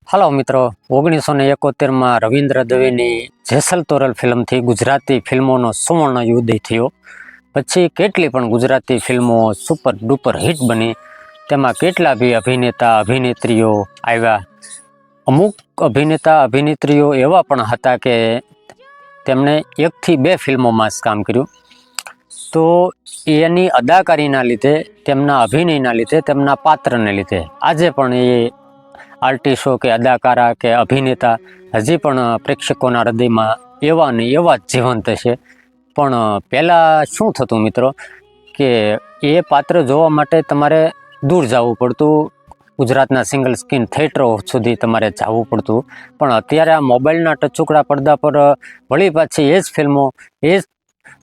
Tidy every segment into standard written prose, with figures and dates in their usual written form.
હાલો મિત્રો, 1971 રવિન્દ્ર દવેની જેસલ તોરલ ફિલ્મથી ગુજરાતી ફિલ્મોનો સુવર્ણ ઉદય થયો. પછી કેટલી પણ ગુજરાતી ફિલ્મો સુપર ડુપર હિટ બની. તેમાં કેટલા બી અભિનેતા અભિનેત્રીઓ આવ્યા. અમુક અભિનેતા અભિનેત્રીઓ એવા પણ હતા કે તેમણે 1 થી 2 ફિલ્મોમાં જ કામ કર્યું. તો એની અદાકારીના લીધે, તેમના અભિનયના લીધે, તેમના પાત્રને લીધે આજે પણ એ આર્ટિસ્ટો કે અદાકારા કે અભિનેતા હજી પણ પ્રેક્ષકોના હૃદયમાં એવા ને એવા જ જીવંત છે. પણ પહેલાં શું થતું મિત્રો કે એ પાત્ર જોવા માટે તમારે દૂર જવું પડતું. ગુજરાતના સિંગલ સ્ક્રીન થિયેટરો સુધી તમારે જવું પડતું. પણ અત્યારે આ મોબાઈલના ટચુકડા પડદા પર વળી પાછી એ જ ફિલ્મો, એ જ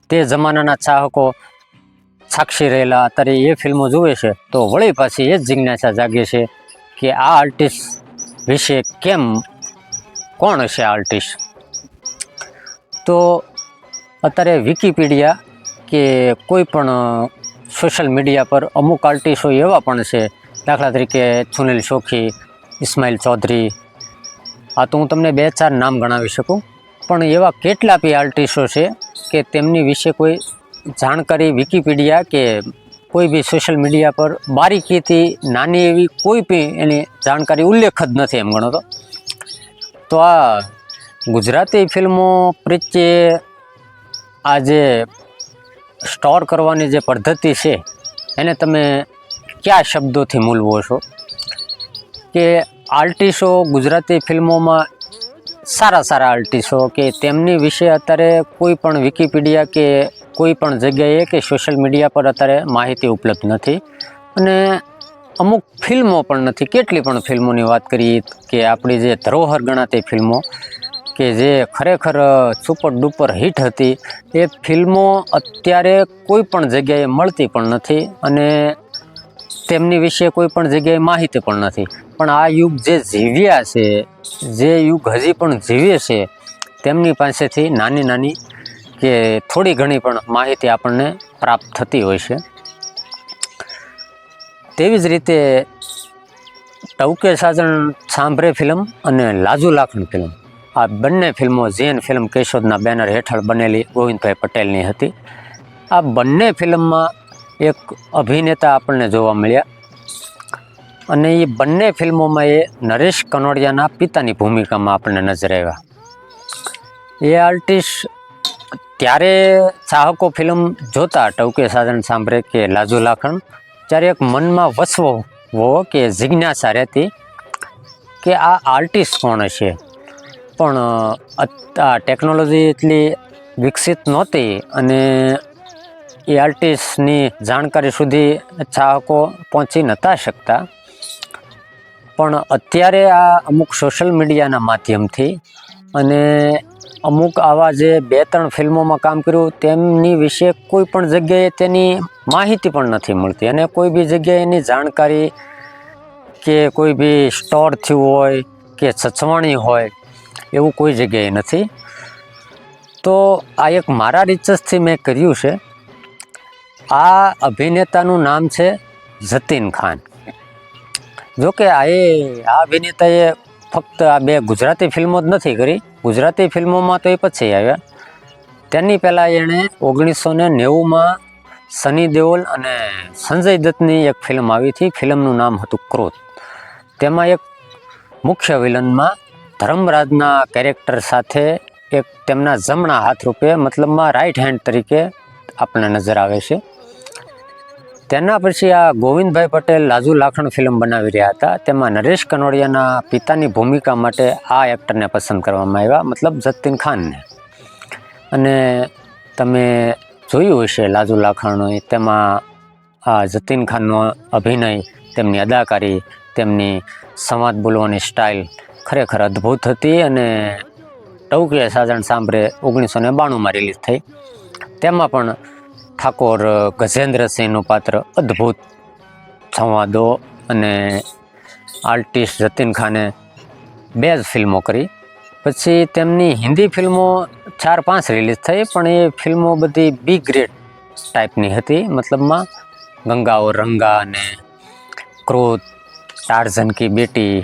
તે જમાનાના ચાહકો સાક્ષી રહેલા અત્યારે એ ફિલ્મો જુએ છે. તો વળી પાછી એ જ જિજ્ઞાસા જાગે છે કે આ આર્ટિસ્ટ વિશે કોણ હશે આર્ટિસ્ટ. તો અત્યારે વિકીપીડિયા કે કોઈ પણ સોશિયલ મીડિયા પર અમુક આર્ટિસ્ટો એવા પણ છે, દાખલા તરીકે સુનિલ શોખી, ઇસ્માઇલ ચૌધરી. આ તો હું તમને 2-4 નામ ગણાવી શકું. પણ એવા કેટલા બી આર્ટિસ્ટો છે કે તેમની વિશે કોઈ જાણકારી વિકીપીડિયા કે કોઈ બી સોશિયલ મીડિયા પર બારીકીથી નાની એવી કોઈ બી એની જાણકારી ઉલ્લેખ જ નથી એમ ગણો તો આ ગુજરાતી ફિલ્મો પ્રત્યે આ જે સ્ટોર કરવાની જે પદ્ધતિ છે એને તમે કયા શબ્દોથી મૂલવો છો કે આર્ટિસ્ટો ગુજરાતી ફિલ્મોમાં સારા આર્ટિસ્ટો કે તેમની વિશે અત્યારે કોઈ પણ વિકીપીડિયા કે કોઈ પણ જગ્યાએ કે સોશિયલ મીડિયા પર અત્યારે માહિતી ઉપલબ્ધ નથી. અને અમુક ફિલ્મો પણ નથી. કેટલી પણ ફિલ્મોની વાત કરીએ કે આપણી જે ધરોહર ગણાતી ફિલ્મો કે જે ખરેખર સુપર ડુપર હિટ હતી, એ ફિલ્મો અત્યારે કોઈ પણ જગ્યાએ મળતી પણ નથી અને તેમની વિશે કોઈ પણ જગ્યાએ માહિતી પણ નથી. પણ આ યુગ જે જીવ્યા છે, જે યુગ હજી પણ જીવે છે, તેમની પાસેથી નાની કે થોડી ઘણી પણ માહિતી આપણને પ્રાપ્ત થતી હોય છે. તેવી જ રીતે ટવકે સાજણ સાંભરે ફિલ્મ અને લાજુ લાખણ ફિલ્મ, આ બંને ફિલ્મો જૈન ફિલ્મ કેશોદના બેનર હેઠળ બનેલી ગોવિંદભાઈ પટેલની હતી. આ બંને ફિલ્મમાં એક અભિનેતા આપણને જોવા મળ્યા અને એ બંને ફિલ્મોમાં એ નરેશ કનોડિયાના પિતાની ભૂમિકામાં આપણને નજર આવ્યા. એ આર્ટિસ્ટ ત્યારે ચાહકો ફિલ્મ જોતા ટવકે સાજણ સાંભરે કે લાજુ લાખણ, ત્યારે એક મનમાં વસવો કે જિજ્ઞાસા રહેતી કે આ આર્ટિસ્ટ કોણ હશે. પણ આ ટેકનોલોજી એટલી વિકસિત નહોતી અને એ આર્ટિસ્ટની જાણકારી સુધી ચાહકો પહોંચી નહોતા શકતા. પણ અત્યારે આ અમુક સોશિયલ મીડિયાના માધ્યમથી અને અમુક આવા જે 2-3 ફિલ્મોમાં કામ કર્યું તેમની વિશે કોઈ પણ જગ્યાએ તેની માહિતી પણ નથી મળતી અને કોઈ બી જગ્યાએ એની જાણકારી કે કોઈ બી સ્ટોર થયું હોય કે સચવાણી હોય એવું કોઈ જગ્યાએ નથી. તો આ એક મારા રિસર્ચથી મેં કર્યું છે. આ અભિનેતાનું નામ છે જતીન ખાન. જોકે આ અભિનેતાએ ફક્ત આ 2 ગુજરાતી ફિલ્મો જ નથી કરી. ગુજરાતી ફિલ્મોમાં તો એ પછી આવ્યા. તેની પહેલાં એણે 1990માં સની દેઓલ અને સંજય દત્તની એક ફિલ્મ આવી હતી. ફિલ્મનું નામ હતું ક્રોધ. તેમાં એક મુખ્ય વિલનમાં ધર્મરાજના કેરેક્ટર સાથે એક તેમના જમણા હાથ રૂપે, મતલબમાં રાઈટ હેન્ડ તરીકે આપણને નજર આવે છે. તેના પછી આ ગોવિંદભાઈ પટેલ લાજુ લાખણ ફિલ્મ બનાવી રહ્યા હતા. તેમાં નરેશ કનોડિયાના પિતાની ભૂમિકા માટે આ એક્ટરને પસંદ કરવામાં આવ્યા, મતલબ જતીન ખાનને. અને તમે જોયું હશે લાજુ લાખણ, તેમાં આ જતીન ખાનનો અભિનય, તેમની અદાકારી, તેમની સંવાદ બોલવાની સ્ટાઇલ ખરેખર અદ્ભુત હતી. અને ટવકે સાજણ સાંભરે 1992માં રિલીઝ થઈ. તેમાં પણ ઠાકોર ગજેન્દ્રસિંહનું પાત્ર અદ્ભુત સંવાદો અને આર્ટિસ્ટ જતીન ખાને 2 જ ફિલ્મો કરી. પછી તેમની હિન્દી ફિલ્મો 4-5 રિલીઝ થઈ, પણ એ ફિલ્મો બધી બી ગ્રેડ ટાઈપની હતી. મતલબમાં ગંગા ઓર રંગા અને ક્રોધ, ટાર્ઝન કી બેટી,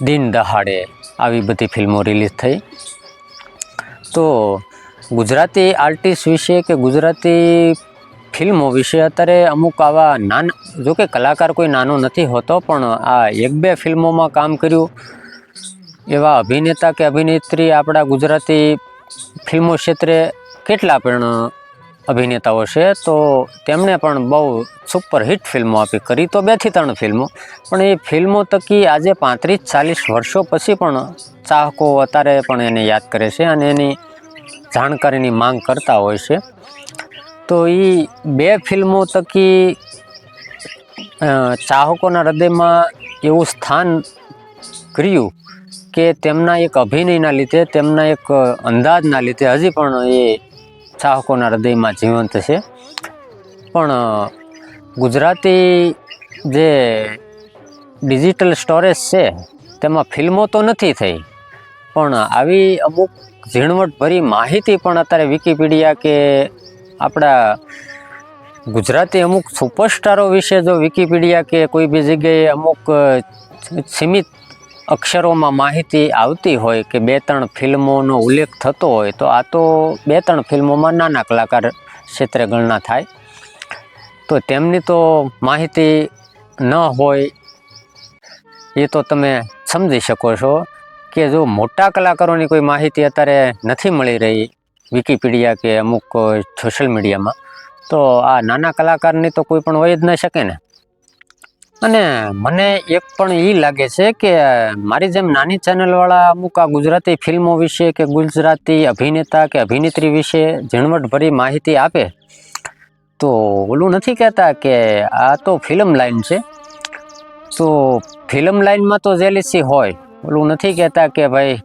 દિન દહાડે આવી બધી ફિલ્મો રિલીઝ થઈ. તો ગુજરાતી આર્ટિસ્ટ વિશે કે ગુજરાતી ફિલ્મો વિશે અત્યારે અમુક આવા નાના, જો કે કલાકાર કોઈ નાનો નથી હોતો, પણ આ 1-2 ફિલ્મોમાં કામ કર્યું એવા અભિનેતા કે અભિનેત્રી આપણા ગુજરાતી ફિલ્મો ક્ષેત્રે કેટલા પણ અભિનેતાઓ છે. તો તેમણે પણ બહુ સુપરહિટ ફિલ્મો આપી. કરી તો 2 થી 3 ફિલ્મો, પણ એ ફિલ્મો થકી આજે 35-40 વર્ષો પછી પણ ચાહકો અત્યારે પણ એને યાદ કરે છે અને એની જાણકારીની માંગ કરતા હોય છે. તો એ 2 ફિલ્મો થકી ચાહકોના હૃદયમાં એવું સ્થાન કર્યું કે તેમના એક અભિનયના લીધે, તેમના એક અંદાજના લીધે હજી પણ એ ચાહકોના હૃદયમાં જીવંત છે. પણ ગુજરાતી જે ડિજિટલ સ્ટોરેજ છે તેમાં ફિલ્મો તો નથી થઈ, પણ આવી અમુક ઝીણવટભરી માહિતી પણ અત્યારે વિકિપીડિયા કે આપણા ગુજરાતી અમુક સુપરસ્ટારો વિશે જો વિકિપીડિયા કે કોઈ બી જગ્યાએ અમુક સીમિત અક્ષરોમાં માહિતી આવતી હોય કે 2-3 ફિલ્મોનો ઉલ્લેખ થતો હોય, તો આ તો 2-3 ફિલ્મોમાં નાના કલાકાર ક્ષેત્રે ગણના થાય. તો તેમની તો માહિતી ન હોય એ તો તમે સમજી શકો છો કે જો મોટા કલાકારોની કોઈ માહિતી અત્યારે નથી મળી રહી વિકિપીડિયા કે અમુક સોશિયલ મીડિયામાં, તો આ નાના કલાકારની તો કોઈ પણ હોય જ ન શકે ને. અને મને એક પણ એ લાગે છે કે મારી જેમ નાની ચેનલવાળા અમુક આ ગુજરાતી ફિલ્મો વિશે કે ગુજરાતી અભિનેતા કે અભિનેત્રી વિશે ઝીણવટભરી માહિતી આપે, તો ઓલું નથી કહેતા કે આ તો ફિલ્મ લાઈન છે, તો ફિલ્મ લાઈનમાં તો જેલીસી હોય. ઓલું નથી કહેતા કે ભાઈ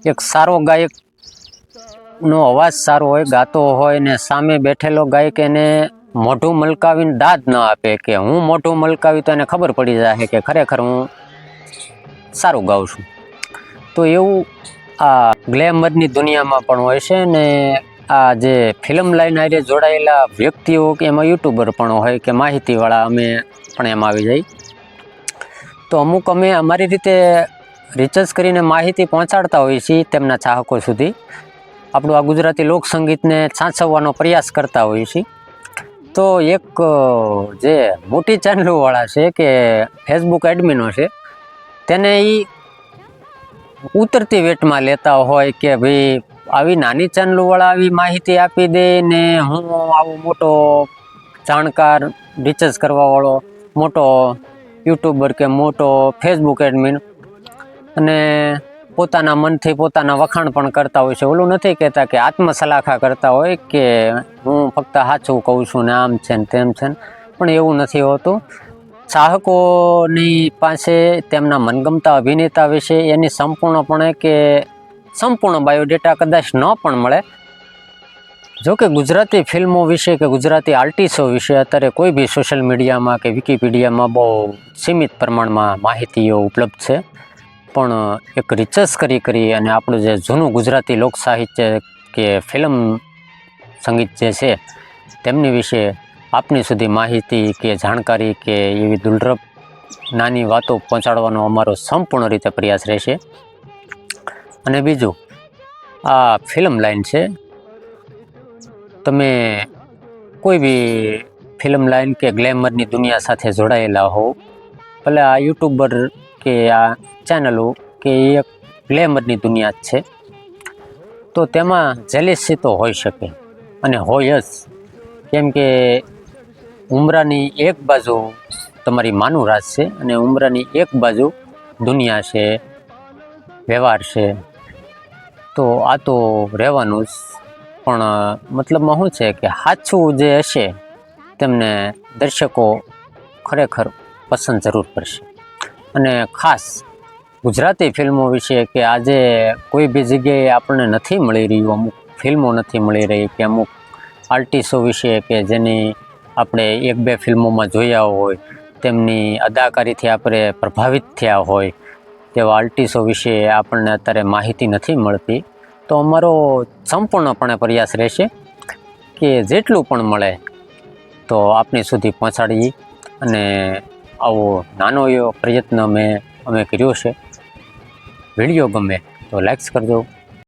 એક સારો ગાયકનો અવાજ સારો હોય, ગાતો હોય ને સામે બેઠેલો ગાયક એને મોઢું મલકાવીને દાદ ન આપે કે હું મોઢું મલકાવી તો એને ખબર પડી જાય કે ખરેખર હું સારું ગાઉં છું. તો એવું આ ગ્લેમરની દુનિયામાં પણ હોય છે ને આ જે ફિલ્મ લાઈન હારે જોડાયેલા વ્યક્તિઓ કે એમાં યુટ્યુબર પણ હોય કે માહિતીવાળા અમે પણ એમાં આવી જાય. તો અમુક અમે અમારી રીતે રિસર્ચ કરીને માહિતી પહોંચાડતા હોઈએ છીએ તેમના ચાહકો સુધી. આપણું આ ગુજરાતી લોકસંગીતને સાચવવાનો પ્રયાસ કરતા હોઈએ છીએ. તો એક જે મોટી ચેનલોવાળા છે કે ફેસબુક એડમિનો છે, તેને એ ઉતરતી વેટમાં લેતા હોય કે ભાઈ આવી નાની ચેનલોવાળા આવી માહિતી આપી દે ને હું આવો મોટો જાણકાર રિસર્ચ કરવાવાળો મોટો યુટ્યુબર કે મોટો ફેસબુક એડમિન અને પોતાના મનથી પોતાના વખાણ પણ કરતા હોય છે. ઓલું નથી કહેતા કે આત્મસલાખા કરતા હોય કે હું ફક્ત સાચું કહું છું ને આમ છે ને તેમ છે, પણ એવું નથી હોતું. ચાહકોની પાસે તેમના મનગમતા અભિનેતા વિશે એની સંપૂર્ણપણે કે સંપૂર્ણ બાયોડેટા કદાચ ન પણ મળે. જો કે ગુજરાતી ફિલ્મો વિશે કે ગુજરાતી આર્ટિસ્ટો વિશે અત્યારે કોઈ બી સોશિયલ મીડિયામાં કે વિકિપીડિયામાં બહુ સીમિત પ્રમાણમાં માહિતીઓ ઉપલબ્ધ છે, પણ એક રિસર્ચ કરી અને આપણું જે જૂનું ગુજરાતી લોક સાહિત્ય કે ફિલ્મ સંગીત જે છે તેમની વિશે આપની સુધી માહિતી કે જાણકારી કે એવી દુર્લભ નાની વાતો પહોંચાડવાનો અમારો સંપૂર્ણ રીતે પ્રયાસ રહેશે. અને બીજું આ ફિલ્મ લાઈન છે, તમે કોઈ બી ફિલ્મ લાઈન કે ગ્લેમરની દુનિયા સાથે જોડાયેલા હો, ભલે આ યુટ્યુબર કે આ ચેનલો કે એક ગ્લેમરની દુનિયા જ છે, તો તેમાં જેલિસી તો હોઈ શકે અને હોય જ. કેમ કે ઉમરાની એક બાજુ તમારી માનું રાજ છે અને ઉમરાની એક બાજુ દુનિયા છે, વ્યવહાર છે. તો આ તો રહેવાનું જ, પણ મતલબમાં શું છે કે સાચું જે હશે તેમને દર્શકો ખરેખર પસંદ જરૂર કરશે. અને ખાસ ગુજરાતી ફિલ્મો વિશે કે આજે કોઈ બી જગ્યાએ આપણને નથી મળી રહ્યું, અમુક ફિલ્મો નથી મળી રહી કે અમુક આર્ટિસ્ટો વિશે કે જેની આપણે 1-2 ફિલ્મોમાં જોયા હોય, તેમની અદાકારીથી આપણે પ્રભાવિત થયા હોય, તેવા આર્ટિસ્ટો વિશે આપણને અત્યારે માહિતી નથી મળતી. તો અમારો સંપૂર્ણપણે પ્રયાસ રહેશે કે જેટલું પણ મળે તો આપની સુધી પહોંચાડીએ. અને આવો નાનો એવો પ્રયત્ન મેં અમે કર્યો છે. વિડીયો ગમે તો લાઈક્સ કરજો,